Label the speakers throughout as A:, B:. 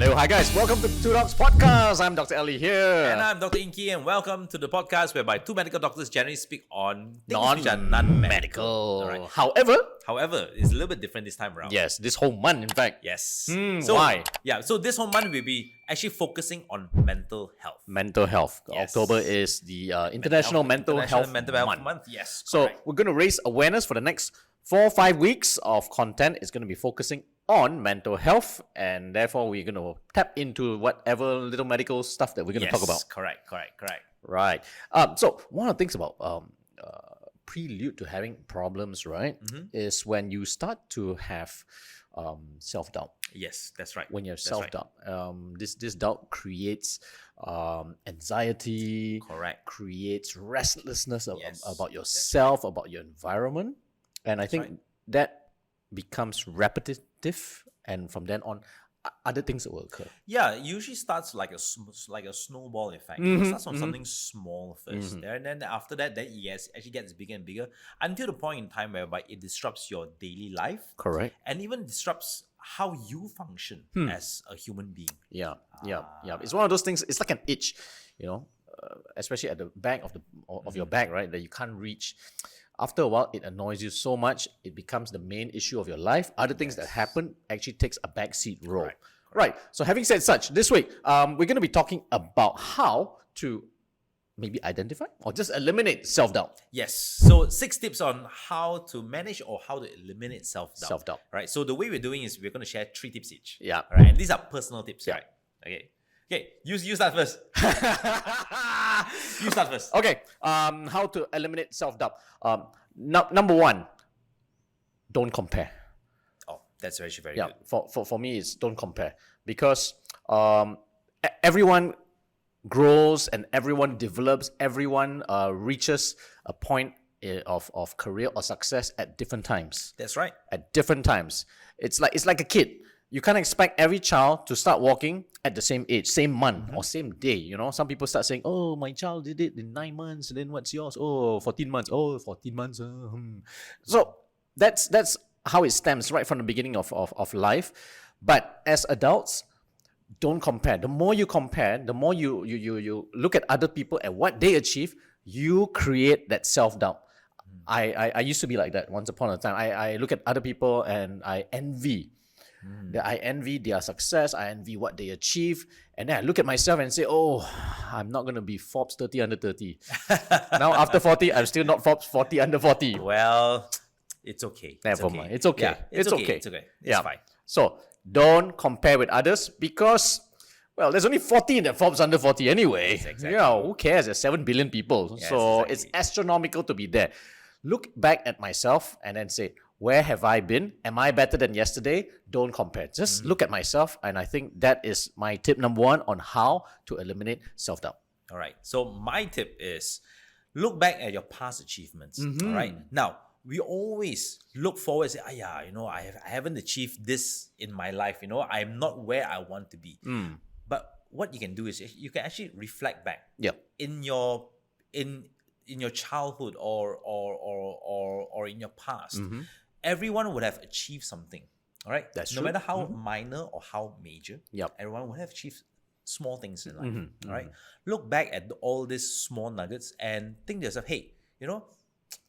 A: Hello, hi guys. Welcome to Two Dogs Podcast. I'm Dr. Ellie here.
B: And I'm Dr. Ingky, and welcome to the podcast whereby two medical doctors generally speak on things which are
A: non-medical.
B: All right.
A: However,
B: it's a little bit different this time around.
A: yes, this whole month, in fact.
B: Yes.
A: Why?
B: Yeah, so this whole month we'll be actually focusing on mental health.
A: Mental health.
B: Yes.
A: October is the International Mental Health
B: Month. Yes.
A: So
B: correct.
A: we're going to raise awareness for the next 4 or 5 weeks of content. It's going to be focusing on mental health, and therefore we're going to tap into whatever little medical stuff that we're going to talk about.
B: Correct.
A: Right. So one of the things about prelude to having problems, right, is when you start to have self-doubt.
B: Yes, that's right.
A: When you have
B: That's right.
A: self-doubt, this doubt creates anxiety.
B: Correct.
A: Creates restlessness
B: Yes,
A: about
B: that's
A: yourself, about your environment, and I think
B: right.
A: that becomes repetitive, and from then on, other things will occur.
B: Yeah, it usually starts like a snowball effect.
A: Mhm,
B: It starts from
A: mhm.
B: something small 1st, and then after that, then it actually gets bigger and bigger until the point in time whereby it disrupts your daily life
A: Correct.
B: and even disrupts how you function as a human being.
A: Yeah. It's one of those things. It's like an itch, especially at the back of your back, right? That you can't reach. After a while, it annoys you so much, it becomes the main issue of your life. Other things that happen actually takes a backseat role.
B: Correct.
A: Right. So having said such, this week, we're going to be talking about how to maybe identify or just eliminate self-doubt.
B: Yes. So 6 tips on how to manage or how to eliminate self-doubt.
A: Self-doubt.
B: Right. So the way we're doing is we're going to share 3 tips each.
A: Yeah.
B: All right. And these are personal tips,
A: Yeah.
B: right? Okay. You start first. You start first.
A: Okay. How to eliminate self-doubt. Number one, don't compare.
B: Oh, that's very
A: Yeah,
B: good.
A: for me, it's don't compare, because everyone grows and everyone develops, everyone reaches a point of career or success at different times.
B: That's right.
A: At different times, it's like a kid. You can't expect every child to start walking at the same age, same month, or same day. Some people start saying, "Oh, my child did it in 9 months." Then what's yours? Oh, 14 months. Oh, 14 months. So that's how it stems right from the beginning of life. But as adults, don't compare. The more you compare, the more you look at other people and what they achieve, you create that self-doubt. I used to be like that once upon a time. I look at other people and I envy. I envy their success. I envy what they achieve. And then I look at myself and say, oh, I'm not going to be Forbes 30 under 30. Now after 40, I'm still not Forbes 40 under 40.
B: Well, it's okay.
A: Never mind. It's okay.
B: Yeah,
A: It's okay.
B: It's okay. It's
A: Yeah.
B: fine.
A: So don't compare with others, because, well, there's only 40 in that Forbes under 40 anyway.
B: Yes, exactly.
A: Who cares? There's 7 billion people.
B: Yes,
A: So
B: exactly.
A: it's astronomical to be there. Look back at myself and then say, where have I been? Am I better than yesterday? Don't compare. Just look at myself, and I think that is my tip number 1 on how to eliminate self-doubt.
B: All right. So my tip is look back at your past achievements. All right. Now, we always look forward and say, I haven't achieved this in my life. I'm not where I want to be. But what you can do is you can actually reflect back
A: Yeah.
B: in your childhood or in your past. Everyone would have achieved something. All right.
A: That's
B: no
A: true.
B: matter how minor or how major.
A: Yep.
B: Everyone would have achieved small things in life. All right. Look back at all these small nuggets and think to yourself, hey,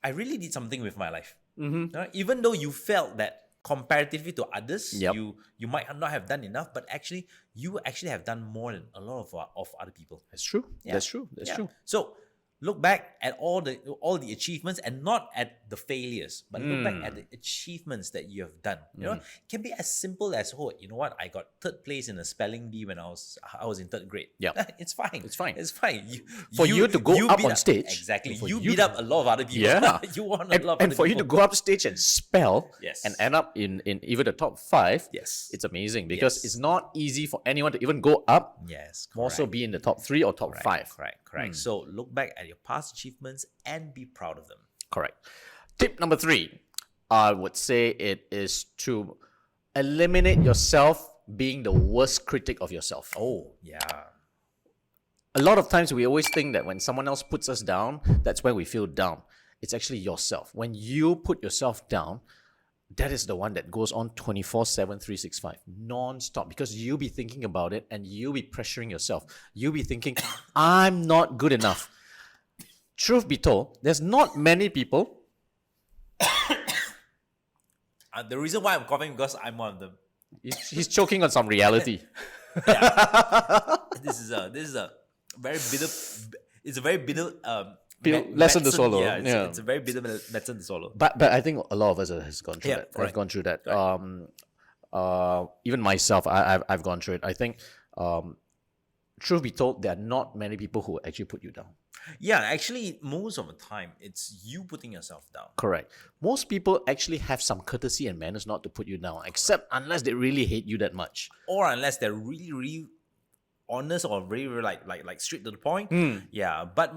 B: I really did something with my life. All right? Even though you felt that comparatively to others,
A: Yep.
B: you might not have done enough, but actually you have done more than a lot of other people.
A: That's true.
B: Yeah.
A: That's true. That's
B: Yeah.
A: true.
B: So look back at all the achievements, and not at the failures, but look back at the achievements that you have done. It can be as simple as, I got 3rd place in a spelling bee when I was in 3rd grade.
A: Yeah.
B: It's fine.
A: It's fine.
B: It's fine.
A: For you to go up
B: beat
A: on stage.
B: exactly.
A: For
B: You
A: you
B: beat
A: to-
B: up a lot of other people.
A: Yeah.
B: You won a lot of
A: And
B: other
A: for you to
B: people.
A: go up stage and spell
B: Yes.
A: and end up in even the top 5,
B: Yes.
A: it's amazing, because
B: Yes.
A: it's not easy for anyone to even go up,
B: Yes.
A: more so
B: correct.
A: be in the top 3 or top 5.
B: Correct. So look back at your past achievements and be proud of them.
A: Correct. Tip number 3, I would say it is to eliminate yourself being the worst critic of yourself.
B: Oh, yeah.
A: A lot of times we always think that when someone else puts us down, that's when we feel down. It's actually yourself. When you put yourself down, that is the one that goes on 24/7, 365, non-stop, because you'll be thinking about it and you'll be pressuring yourself. You'll be thinking, I'm not good enough. Truth be told, there's not many people.
B: The reason why I'm coughing because I'm one of them.
A: He's choking on some reality.
B: This is a very bitter. It's a very bitter
A: Lesson to swallow.
B: Yeah, it's a very bitter lesson to swallow.
A: But I think a lot of us has gone through that.
B: correct.
A: I've gone through that. Even myself, I've gone through it. I think, truth be told, there are not many people who actually put you down.
B: Yeah, actually, most of the time, it's you putting yourself down.
A: Correct. Most people actually have some courtesy and manners not to put you down, except unless they really hate you that much.
B: Or unless they're really, really honest or very, very like straight to the point. Yeah, but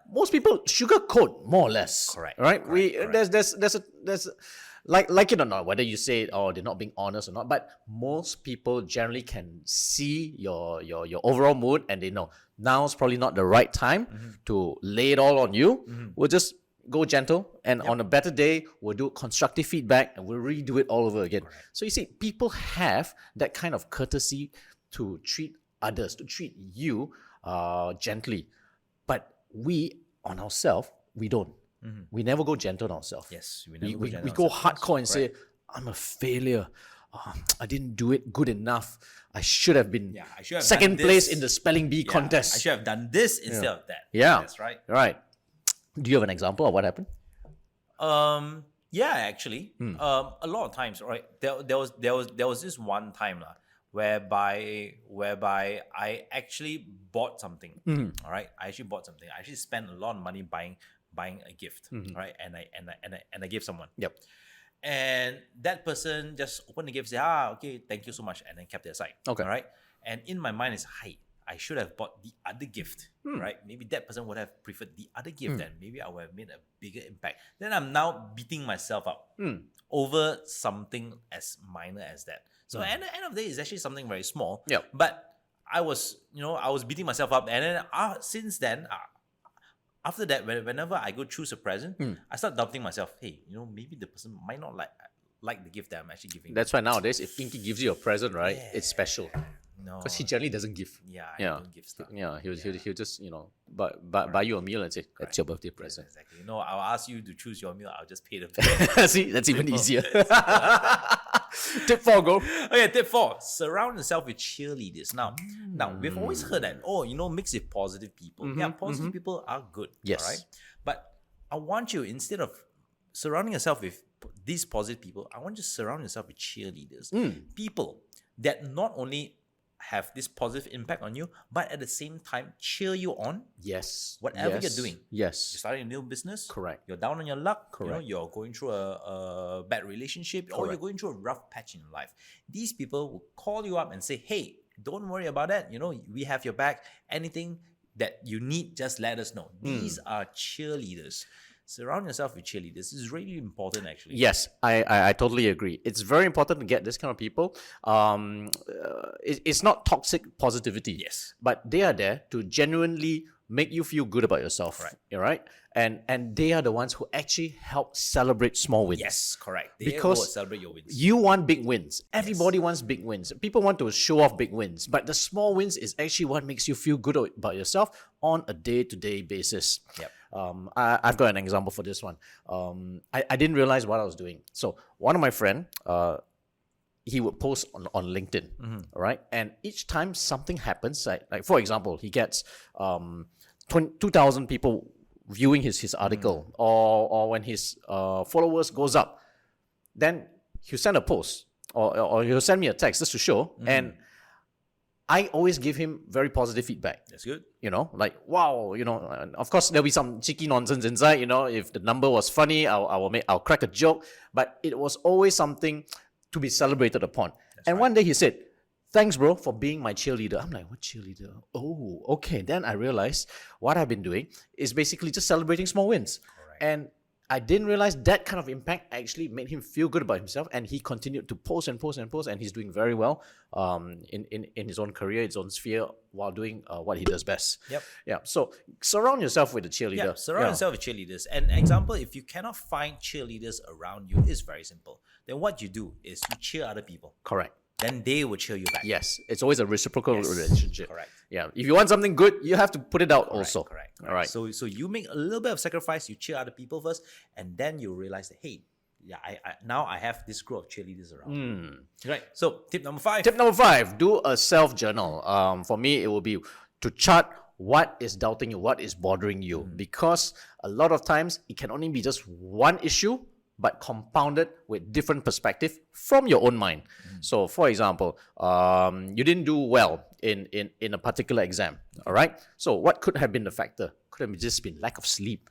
A: Most people sugarcoat more or less.
B: Correct,
A: Right?
B: correct.
A: There's like it or not, whether you say they're not being honest or not, but most people generally can see your overall mood and they know now's probably not the right time to lay it all on you. We'll just go gentle, and on a better day we'll do constructive feedback and we'll redo it all over again. So you see, people have that kind of courtesy to treat others, to treat you gently, but we on ourselves, we don't. We never go gentle on ourselves.
B: yes,
A: We go hardcore and say, I'm a failure. I didn't do it good enough. I should have been
B: I should have
A: second
B: done
A: place
B: this.
A: in the spelling bee
B: I
A: contest.
B: should have done this instead of that.
A: Yeah.
B: That's right.
A: Right. Do you have an example of what happened?
B: Yeah, actually, a lot of times, right? There was this one time whereby I actually bought something. All right, I actually bought something. I actually spent a lot of money buying a gift, right? And I gave someone.
A: Yep.
B: And that person just opened the gift, say, okay, thank you so much, and then kept it aside.
A: Okay.
B: All right. And in my mind is, hi, I should have bought the other gift, right? Maybe that person would have preferred the other gift, and maybe I would have made a bigger impact. Then I'm now beating myself up over something as minor as that. So at the end of the day, it's actually something very small.
A: Yep.
B: But I was beating myself up, and then since then. After that, whenever I go choose a present, I start doubting myself. Hey, maybe the person might not like the gift that I'm actually giving.
A: That's why nowadays, if Ingky gives you a present, right, it's special.
B: No,
A: Because he generally doesn't give.
B: I don't give stuff.
A: Yeah, he'll just, buy you a meal and say, that's your birthday present.
B: Exactly. No, I'll ask you to choose your meal. I'll just pay the bill.
A: See, that's even easier. Tip 4, go.
B: Okay, tip 4. Surround yourself with cheerleaders. Now, we've always heard that, mix with positive people. Yeah, positive people are good.
A: Yes.
B: All right? But I want you, instead of surrounding yourself with these positive people, I want you to surround yourself with cheerleaders. People that not only have this positive impact on you, but at the same time cheer you on.
A: Yes.
B: Whatever you're doing. You're
A: Yes.
B: starting a new business.
A: Correct.
B: You're down on your luck.
A: Correct.
B: You're going through a bad relationship, or you're going through a rough patch in life. These people will call you up and say, hey, don't worry about that. We have your back. Anything that you need, just let us know. These are cheerleaders. Surround yourself with cheerleaders. This is really important, actually.
A: Yes, I totally agree. It's very important to get this kind of people. It's not toxic positivity.
B: Yes.
A: But they are there to genuinely make you feel good about yourself. Right? And they are the ones who actually help celebrate small wins.
B: Yes, correct. They
A: Because
B: will celebrate your wins.
A: You want big wins. Everybody wants big wins. People want to show off big wins. But the small wins is actually what makes you feel good about yourself on a day-to-day basis.
B: Yep.
A: I've got an example for this one. I didn't realize what I was doing. So one of my friend, he would post on LinkedIn, all right? And each time something happens, like for example, he gets 2,000 people viewing his article, or when his followers goes up, then he'll send a post or he'll send me a text just to show, and I always give him very positive feedback.
B: That's good.
A: Like, wow, and of course there'll be some cheeky nonsense inside, if the number was funny, I'll crack a joke, but it was always something to be celebrated upon. One day he said, thanks, bro, for being my cheerleader. I'm like, what cheerleader? Oh, okay. Then I realized what I've been doing is basically just celebrating small wins.
B: Correct.
A: And I didn't realize that kind of impact actually made him feel good about himself, and he continued to post and post and post, and he's doing very well in his own career, his own sphere, while doing what he does best.
B: Yep.
A: Yeah. So surround yourself with a cheerleader.
B: Yeah, surround yourself with cheerleaders. And example, if you cannot find cheerleaders around you, it's very simple. Then what you do is you cheer other people.
A: Correct.
B: Then they will cheer you back.
A: Yes, it's always a reciprocal relationship.
B: Correct.
A: Yeah. If you want something good, you have to put it out also.
B: Correct.
A: All right.
B: So you make a little bit of sacrifice, you cheer other people first, and then you realize that, hey, yeah, I now I have this group of cheerleaders around. Right. So tip number 5.
A: Tip number 5, do a self-journal. For me, it will be to chart what is doubting you, what is bothering you. Because a lot of times, it can only be just one issue, but compounded with different perspective from your own mind. So, for example, you didn't do well in a particular exam, all right? So, what could have been the factor? Could have just been lack of sleep.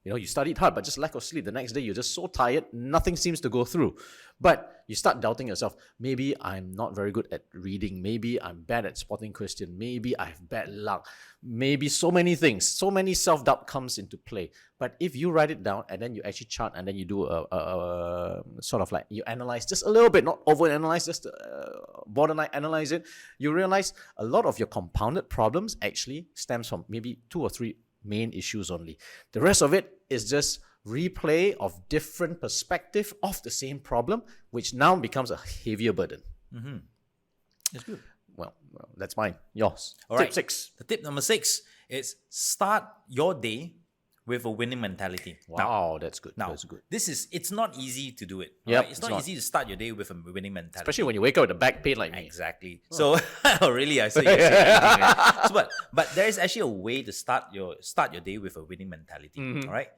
A: You know, you studied hard, but just lack of sleep. The next day, you're just so tired, nothing seems to go through. But you start doubting yourself. Maybe I'm not very good at reading. Maybe I'm bad at spotting question. Maybe I have bad luck. Maybe so many things. So many self-doubt comes into play. But if you write it down and then you actually chart and then you do a sort of like, you analyze just a little bit, not over-analyze, just borderline analyze it, you realize a lot of your compounded problems actually stems from maybe 2 or 3 main issues only. The rest of it is just replay of different perspective of the same problem, which now becomes a heavier burden.
B: That's good.
A: Well, that's mine. Yours.
B: All
A: Tip
B: right.
A: 6.
B: The tip number 6 is start your day with a winning mentality.
A: Wow, that's good.
B: Now,
A: That's good.
B: it's not easy to do it.
A: Yep,
B: It's
A: it's
B: not
A: not.
B: easy to start your day with a winning mentality.
A: Especially when you wake up with a back pain like me.
B: Exactly. So, oh, really, I saw you say anything, right? So, but there is actually a way to start your day with a winning mentality. All right.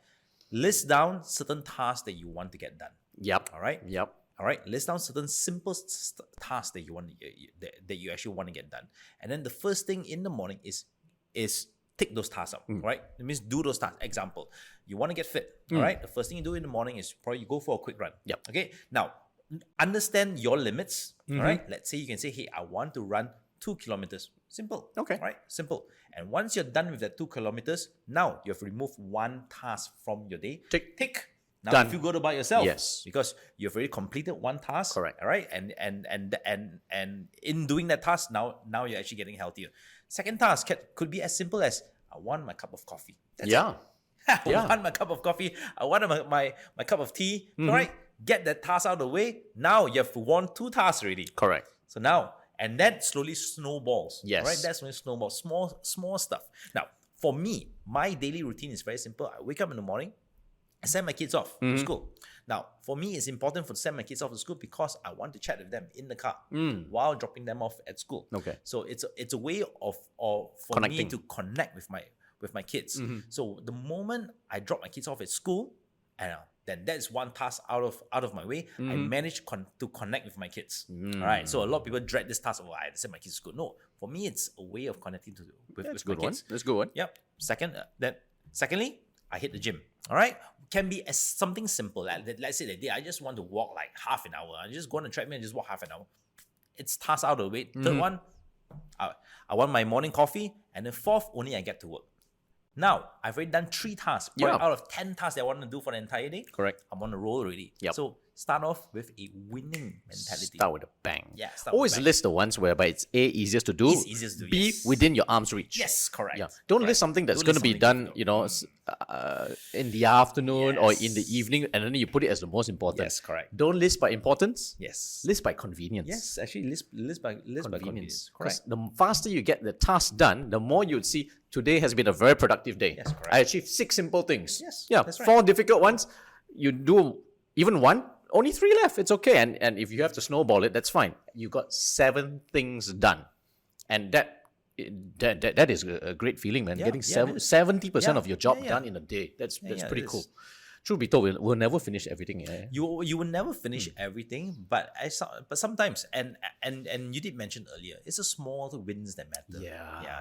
B: List down certain tasks that you want to get done.
A: Yep.
B: All right.
A: Yep.
B: All right. List down certain simple tasks that you want that you actually want to get done, and then the first thing in the morning is take those tasks up. Right. It means do those tasks. Example, you want to get fit. All right. The first thing you do in the morning is probably you go for a quick run.
A: Yep.
B: Okay. Now, understand your limits. All right. Let's say you can say, hey, I want to run 2 kilometers. Simple.
A: Okay.
B: All right. Simple. And once you're done with that 2 kilometers, now you have removed one task from your day. Tick. Now
A: Done.
B: you feel good about yourself.
A: Yes.
B: Because you've already completed one task.
A: Correct.
B: All right. And in doing that task, now you're actually getting healthier. Second task could be as simple as I want my cup of coffee. That's
A: Yeah.
B: it. I want my cup of coffee. I want my cup of tea. All right. Get that task out of the way. Now you have won 2 tasks already.
A: Correct.
B: So now, and that slowly snowballs.
A: Yes.
B: Right? That's when it snowballs. Small stuff. Now, for me, my daily routine is very simple. I wake up in the morning, I send my kids off to school. Now, for me, it's important to send my kids off to school because I want to chat with them in the car while dropping them off at school.
A: Okay.
B: So it's a way of for
A: Connecting.
B: me to connect with my kids. So the moment I drop my kids off at school, and then that's one task out of my way. I manage to connect with my kids. All right. So a lot of people dread this task. Oh, I have to send my kids to school. No, for me, it's a way of connecting with
A: That's a
B: my
A: good one.
B: kids.
A: That's a good one.
B: Yep. Secondly, I hit the gym. All right. Can be as something simple. Let's say that day I just want to walk like half an hour. I just go on the treadmill and just walk half an hour. It's task out of the way. Third one, I want my morning coffee. And then fourth, only I get to work. Now, I've already done 3 tasks.
A: Yeah.
B: Out of 10 tasks that I want to do for the entire day.
A: Correct.
B: I'm on the roll already.
A: Yep.
B: So start off with a winning mentality.
A: Start with a bang.
B: Yeah, start with
A: Always
B: a bang.
A: list the ones whereby it's A, easiest to do.
B: It's easiest to do,
A: B,
B: yes.
A: within your arm's reach.
B: Yes, correct.
A: Yeah. Don't
B: Correct.
A: list something that's
B: Don't
A: going to
B: list
A: be
B: something
A: done,
B: difficult.
A: in the afternoon or in the
B: Yes.
A: evening, and then you put it as the most important.
B: Yes, correct.
A: Don't list by importance.
B: Yes.
A: List by convenience.
B: Yes, actually list by convenience.
A: Because
B: Correct.
A: the faster you get the task done, the more you'd see today has been a very productive day.
B: Yes, correct.
A: I achieved 6 simple things.
B: Yes,
A: Yeah.
B: that's right.
A: 4 difficult ones. You do even one, only 3 left. It's okay. And if you have to snowball it, that's fine. You got 7 things done. And that is a great feeling, man.
B: Yeah,
A: Getting
B: yeah, man.
A: 70%
B: Yeah,
A: of your job
B: yeah, yeah.
A: done in a day. That's
B: yeah,
A: pretty
B: it
A: cool.
B: is.
A: Truth be told, we'll never finish everything. Yeah.
B: You will never finish everything, but sometimes and you did mention earlier, it's the small wins that matter.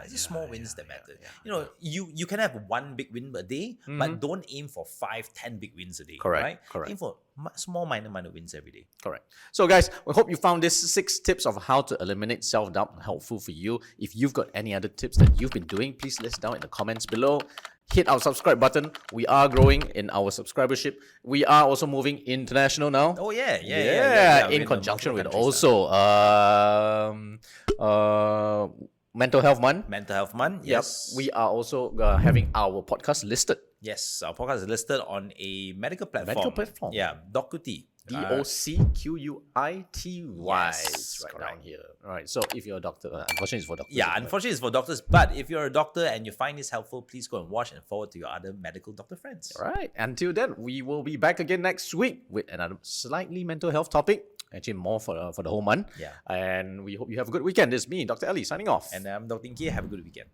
B: It's the small wins that matter. You know, you can have 1 big win a day, but don't aim for 5-10 big wins a day.
A: Correct,
B: Right?
A: correct.
B: Aim for small minor wins every day.
A: Correct. So, guys, we hope you found these 6 tips of how to eliminate self-doubt helpful for you. If you've got any other tips that you've been doing, please list down in the comments below. hit our subscribe button. We are growing in our subscribership. We are also moving international now.
B: Oh yeah. We're
A: In
B: in
A: conjunction with
B: multiple countries
A: also Mental Health Month.
B: Mental Health Month.
A: Yep.
B: Yes.
A: We are also having our podcast listed.
B: Yes, our podcast is listed on a medical platform.
A: Medical platform.
B: Yeah, Docuity.
A: DOCQUITY.
B: Yes,
A: It's right
B: correct.
A: down here. All right. So if you're a doctor, unfortunately, it's for doctors.
B: Yeah, unfortunately, it's for doctors. But if you're a doctor and you find this helpful, please go and watch and forward to your other medical doctor friends.
A: All right. Until then, we will be back again next week with another slightly mental health topic. Actually, more for the whole month.
B: Yeah.
A: And we hope you have a good weekend. This is me, Dr. Ali, signing off.
B: And I'm Dr. Ingky. Have a good weekend.